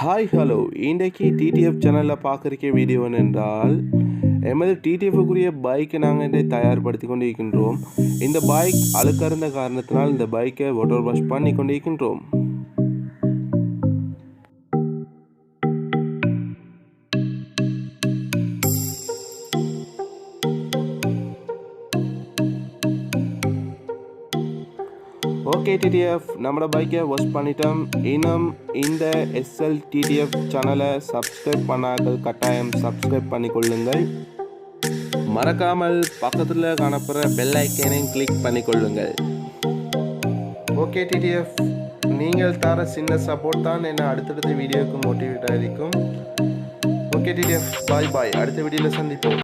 Hi hello இன்றைக்கு TTF சேனலில் பார்க்குறக்க video என்றால் எமது டிடிஎஃப்க்குரிய பைக்கை நாங்கள் இன்றைக்கு தயார்படுத்தி கொண்டு இருக்கின்றோம். இந்த பைக் அழுக்கறிந்த காரணத்தினால் இந்த பைக்கை வாட்டர் வாஷ் பண்ணி கொண்டு இருக்கின்றோம். ஓகே டிடிஎஃப் நம்மளோட பைக்கை வாஷ் பண்ணிட்டோம். இன்னும் இந்த எஸ்எல் டிடிஎஃப் சேனலை சப்ஸ்கிரைப் பண்ணார்கள் கட்டாயம் சப்ஸ்கிரைப் பண்ணிக்கொள்ளுங்கள். மறக்காமல் பக்கத்தில் காணப்படுற பெல் ஐக்கனையும் கிளிக் பண்ணிக்கொள்ளுங்கள். ஓகே டிடிஎஃப், நீங்கள் தர சின்ன சப்போர்ட் தான் என்னை அடுத்தடுத்த வீடியோவுக்கு மோட்டிவேட்டாக இருக்கும். ஓகே டிடிஎஃப், பாய் பாய். அடுத்த வீடியோவில் சந்திப்போம்.